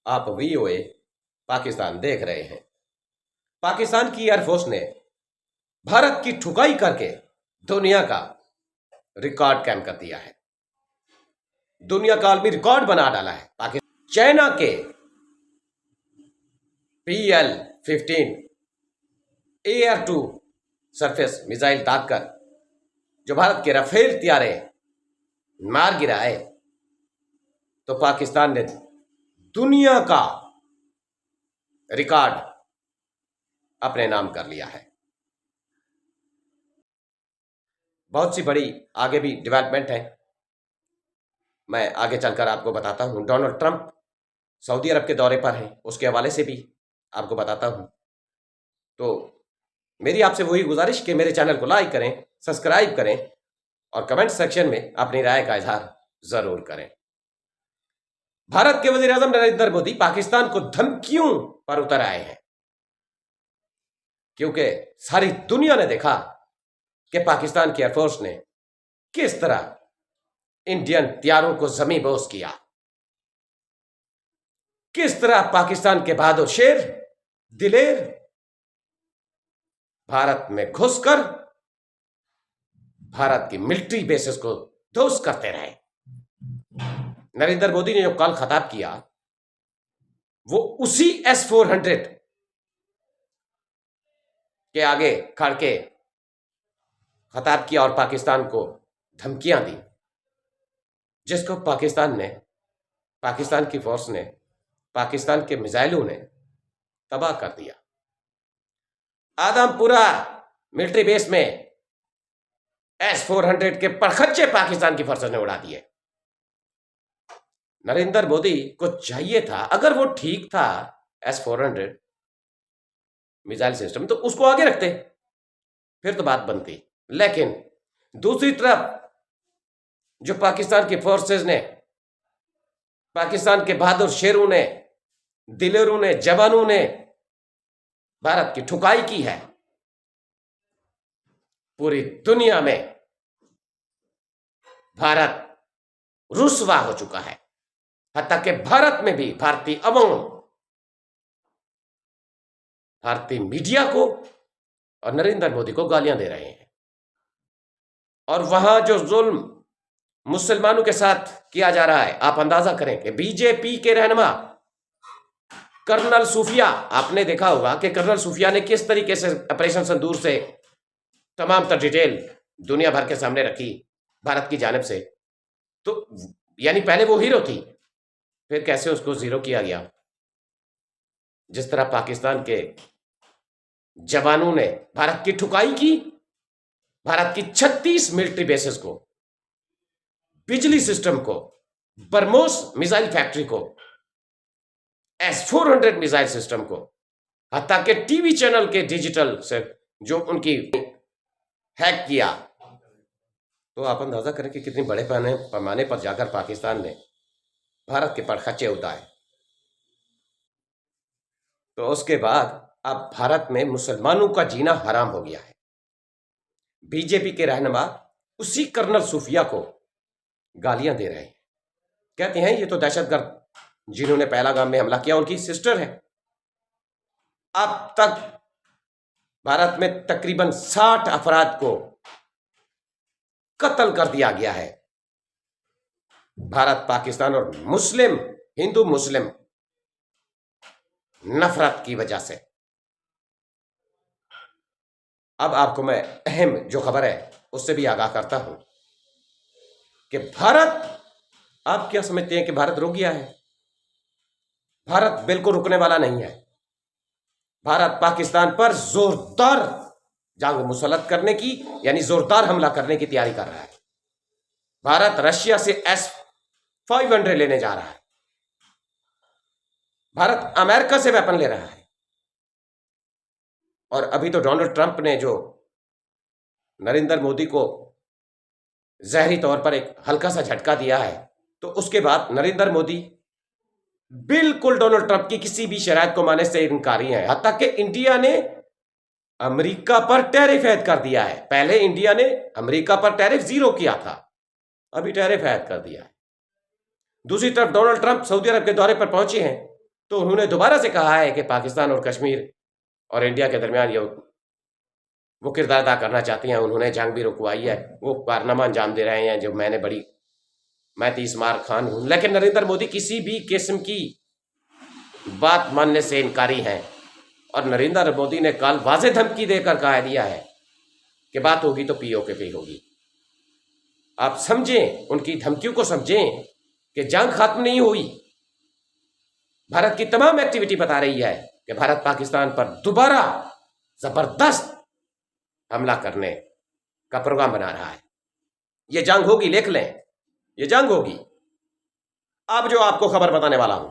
आप वीओए पाकिस्तान देख रहे हैं। पाकिस्तान की एयरफोर्स ने भारत की ठुकाई करके दुनिया का रिकॉर्ड कायम कर दिया है। दुनिया का आलमी रिकॉर्ड बना डाला है। पाकिस्तान चाइना के PL-15 air to surface missile दागकर जो भारत के राफेल त्यारे मार गिराए, तो पाकिस्तान ने दुनिया का रिकॉर्ड अपने नाम कर लिया है। बहुत सी बड़ी आगे भी डेवलपमेंट है, मैं आगे चलकर आपको बताता हूं। डोनाल्ड ट्रंप सऊदी अरब के दौरे पर हैं, उसके हवाले से भी आपको बताता हूं। तो मेरी आपसे वही गुजारिश कि मेरे चैनल को लाइक करें, सब्सक्राइब करें और कमेंट सेक्शन में अपनी राय का इजहार जरूर करें। भारत के वजीर आजम नरेंद्र मोदी पाकिस्तान को धमकियों पर उतर आए हैं, क्योंकि सारी दुनिया ने देखा कि पाकिस्तान की एयरफोर्स ने किस तरह इंडियन हथियारों को जमींदोज किया, किस तरह पाकिस्तान के बहादुर शेर दिलेर भारत में घुसकर भारत की मिलिट्री बेसिस को ध्वस्त करते रहे। नरेंद्र मोदी ने जो कल खिताब किया वो उसी S-400 के आगे खड़ के खिताब किया और पाकिस्तान को धमकियां दी, जिसको पाकिस्तान की फोर्स ने, पाकिस्तान के मिसाइलों ने तबाह कर दिया। आदमपुरा मिलिट्री बेस में S-400 के परखच्चे पाकिस्तान की फोर्सेस ने उड़ा दिए। नरेंद्र मोदी को चाहिए था, अगर वो ठीक था S-400 मिसाइल सिस्टम, तो उसको आगे रखते, फिर तो बात बनती। लेकिन दूसरी तरफ जो पाकिस्तान की फोर्सेस ने, पाकिस्तान के बहादुर शेरों ने, दिलेरों ने, जवानों ने भारत की ठुकाई की है, पूरी दुनिया में भारत रुस्वा हो चुका है। हत्ता कि भारत में भी भारतीय अवाम, भारतीय मीडिया को और नरेंद्र मोदी को गालियां दे रहे हैं। और वहां जो जुल्म मुसलमानों के साथ किया जा रहा है, आप अंदाजा करें कि बीजेपी के रहनुमा कर्नल सूफिया, आपने देखा होगा कि कर्नल सूफिया ने किस तरीके से ऑपरेशन सिंदूर से तमाम तर डिटेल दुनिया भर के सामने रखी भारत की जानिब से। तो यानी पहले वो हीरो थी, फिर कैसे उसको जीरो किया गया। जिस तरह पाकिस्तान के जवानों ने भारत की ठुकाई की, भारत की 36 मिलिट्री बेसेस को, बिजली सिस्टम को, बरमोस मिसाइल फैक्ट्री को, S-400 मिसाइल सिस्टम को, हत्ता के टीवी चैनल के डिजिटल से जो उनकी हैक किया, तो आप अंदाजा करें कि कितने बड़े पैमाने पर जाकर पाकिस्तान ने भारत के परखच्चे उतारे। तो उसके बाद अब भारत में मुसलमानों का जीना हराम हो गया है। बीजेपी के रहनुमा उसी कर्नल सूफिया को गालियां दे रहे हैं, कहते हैं ये तो दहशतगर्द, जिन्होंने पहलगाम में हमला किया उनकी सिस्टर है। अब तक भारत में तकरीबन 60 अफराद को कत्ल कर दिया गया है। भारत, पाकिस्तान और मुस्लिम, हिंदू मुस्लिम नफरत की वजह से। अब आपको मैं अहम जो खबर है उससे भी आगाह करता हूं कि भारत, आप क्या समझते हैं कि भारत रुक गया है? भारत बिल्कुल रुकने वाला नहीं है। भारत पाकिस्तान पर जोरदार जंग मुसल्लत करने की, यानी जोरदार हमला करने की तैयारी कर रहा है। भारत रशिया से S-500 लेने जा रहा है। भारत अमेरिका से वेपन ले रहा है। और अभी तो डोनाल्ड ट्रंप ने जो नरेंद्र मोदी को जहरी तौर पर एक हल्का सा झटका दिया है, तो उसके बाद नरेंद्र मोदी बिल्कुल डोनाल्ड ट्रंप की किसी भी शरायत को मानने से इनकारी है। हत्ता कि इंडिया ने अमेरिका पर टैरिफ ऐड कर दिया है। पहले इंडिया ने अमेरिका पर टैरिफ 0 किया था, अभी टैरिफ ऐड कर दिया है। दूसरी तरफ डोनाल्ड ट्रंप सऊदी अरब के दौरे पर पहुंचे हैं तो उन्होंने दोबारा से कहा है कि पाकिस्तान और कश्मीर और इंडिया के दरमियान ये वो किरदार अदा करना चाहती हैं। उन्होंने जंग भी रुकवाई है, वो कारनामा अंजाम दे रहे हैं जो मैं 30 मार खान हूं। लेकिन नरेंद्र मोदी किसी भी किस्म की बात मानने से इनकारी हैं और नरेंद्र मोदी ने कल वाज़ेह धमकी देकर कह दिया है कि बात होगी तो पीओके पे होगी। आप समझें, उनकी धमकियों को समझें कि जंग खत्म नहीं हुई। भारत की तमाम एक्टिविटी बता रही है कि भारत पाकिस्तान पर दोबारा जबरदस्त हमला करने का प्रोग्राम बना रहा है। ये जंग होगी, लिख लें, ये जंग होगी। अब जो आपको खबर बताने वाला हूं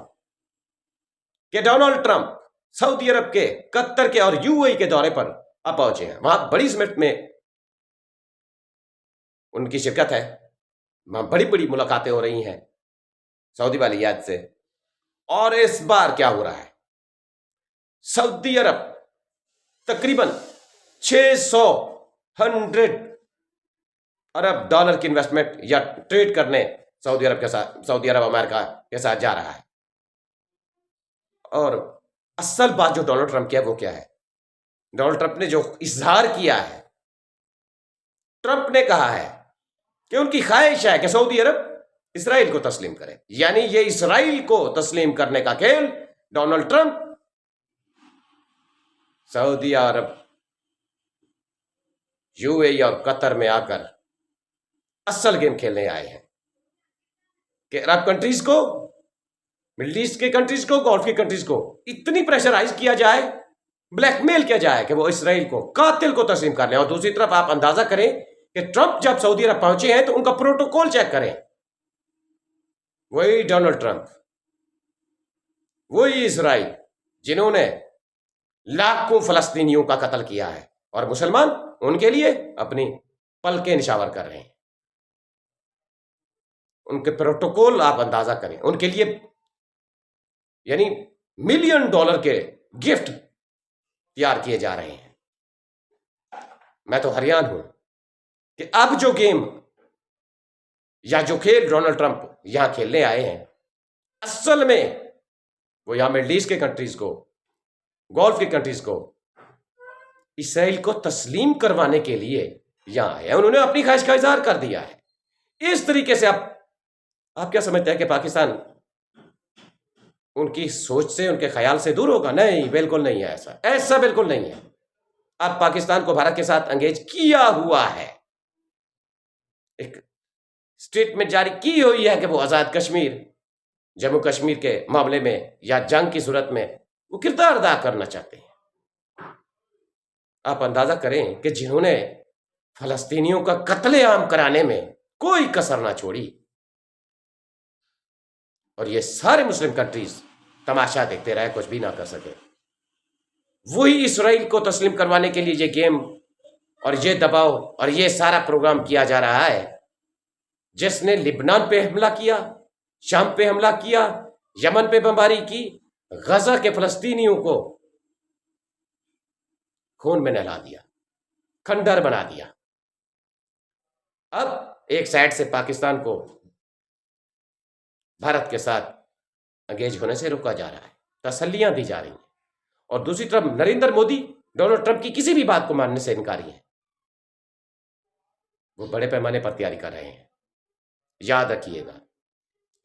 कि डोनाल्ड ट्रंप सऊदी अरब के, कतर के और यूएई के दौरे पर अब पहुंचे हैं। वहां बड़ी समिट में उनकी शिरकत है, वहां बड़ी बड़ी मुलाकातें हो रही हैं सऊदी वाली याद से। और इस बार क्या हो रहा है, सऊदी अरब तकरीबन 600 अरब डॉलर की इन्वेस्टमेंट या ट्रेड करने सऊदी अरब अमेरिका के साथ जा रहा है। और असल बात जो डोनाल्ड ट्रंप की है वो क्या है? डोनाल्ड ट्रंप ने जो इजहार किया है, ट्रंप ने कहा है कि उनकी ख्वाहिश है कि सऊदी अरब इसराइल को तस्लीम करे। यानी ये इसराइल को तस्लीम करने का खेल डोनाल्ड ट्रंप सऊदी अरब, यूएई और कतर में आकर असल गेम खेलने आए हैं कि अरब कंट्रीज को, मिडिल ईस्ट के कंट्रीज को, गल्फ की कंट्रीज को इतनी प्रेशराइज किया जाए, ब्लैकमेल किया जाए कि वो इसराइल को, कातिल को तस्लीम कर लें। और दूसरी तरफ आप अंदाजा करें कि ट्रंप जब सऊदी अरब पहुंचे हैं तो उनका प्रोटोकॉल चेक करें। वही डोनाल्ड ट्रंप, वही इसराइल जिन्होंने लाखों फलस्तीनियों का कत्ल किया है और मुसलमान उनके लिए अपनी पलकें निशावर कर रहे हैं। उनके प्रोटोकॉल आप अंदाजा करें, उनके लिए यानी $1 मिलियन के गिफ्ट तैयार किए जा रहे हैं। मैं तो हैरान हूं कि अब जो गेम या जो खेल डोनाल्ड ट्रंप यहां खेलने आए हैं, असल में वो यहां मिडिल ईस्ट के कंट्रीज को, गल्फ की कंट्रीज को इसराइल को तस्लीम करवाने के लिए यहां आए हैं। उन्होंने अपनी ख्वाहिश का इजहार कर दिया है। इस तरीके से आप क्या समझते हैं कि पाकिस्तान उनकी सोच से, उनके ख्याल से दूर होगा? नहीं, बिल्कुल नहीं है। ऐसा बिल्कुल नहीं है। अब पाकिस्तान को भारत के साथ एंगेज किया हुआ है, एक स्टेटमेंट जारी की हुई है कि वो आज़ाद कश्मीर, जम्मू कश्मीर के मामले में या जंग की सूरत में वो किरदार अदा करना चाहते हैं। आप अंदाजा करें कि जिन्होंने फलस्तीनियों का कत्लेआम कराने में कोई कसर ना छोड़ी, और ये सारे मुस्लिम कंट्रीज तमाशा देखते रहे, कुछ भी ना कर सके। वही इसराइल को तस्लीम करवाने के लिए ये गेम और ये दबाव और ये सारा प्रोग्राम किया जा रहा है, जिसने लिबनान पे हमला किया, शाम पे हमला किया, यमन पे बमबारी की, गजा के फलस्तीनियों को खून में नहला दिया, खंडर बना दिया। अब एक साइड से पाकिस्तान को भारत के साथ एंगेज होने से रोका जा रहा है, तसल्लियां दी जा रही हैं, और दूसरी तरफ नरेंद्र मोदी डोनाल्ड ट्रंप की किसी भी बात को मानने से इनकारी है। वो बड़े पैमाने पर तैयारी कर रहे हैं। याद रखिएगा,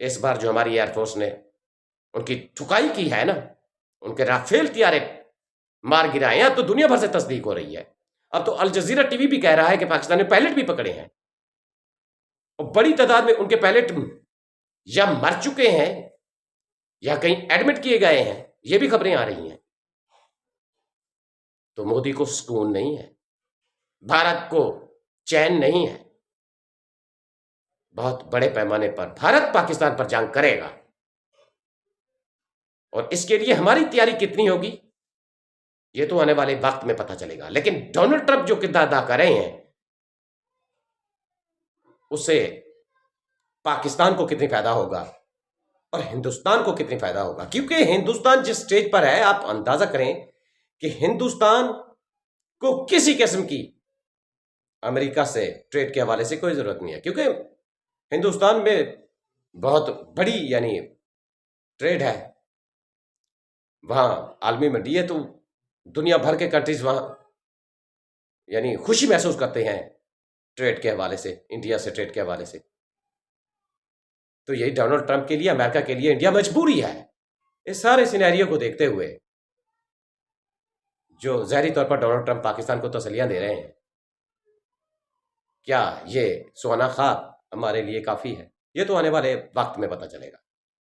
इस बार जो हमारी एयरफोर्स ने उनकी ठुकाई की है ना, उनके राफेल तैयारे मार गिराए हैं, तो दुनिया भर से तस्दीक हो रही है। अब तो अल जजीरा टीवी भी कह रहा है कि पाकिस्तान ने पायलट भी पकड़े हैं, और बड़ी तादाद में उनके पायलट या मर चुके हैं या कहीं एडमिट किए गए हैं, ये भी खबरें आ रही हैं। तो मोदी को सुकून नहीं है, भारत को चैन नहीं है। बहुत बड़े पैमाने पर भारत पाकिस्तान पर जंग करेगा, और इसके लिए हमारी तैयारी कितनी होगी ये तो आने वाले वक्त में पता चलेगा। लेकिन डोनाल्ड ट्रंप जो किरदार अदा कर रहे हैं, उससे पाकिस्तान को कितनी फायदा होगा और हिंदुस्तान को कितनी फायदा होगा। क्योंकि हिंदुस्तान जिस स्टेज पर है, आप अंदाजा करें कि हिंदुस्तान को किसी किस्म की अमेरिका से ट्रेड के हवाले से कोई जरूरत नहीं है, क्योंकि हिंदुस्तान में बहुत बड़ी यानी ट्रेड है वहाँ आलमी मंडी है, तो दुनिया भर के कंट्रीज वहाँ यानी खुशी महसूस करते हैं ट्रेड के हवाले से, इंडिया से ट्रेड के हवाले से। तो यही डोनाल्ड ट्रंप के लिए, अमेरिका के लिए इंडिया मजबूरी है इस सारे सिनेरियो को देखते हुए, जो ज़ाहिरी तौर पर डोनाल्ड ट्रंप पाकिस्तान को तसल्लियां दे रहे हैं। क्या ये सुहाना ख्वाब हमारे लिए काफ़ी है? ये तो आने वाले वक्त में पता चलेगा।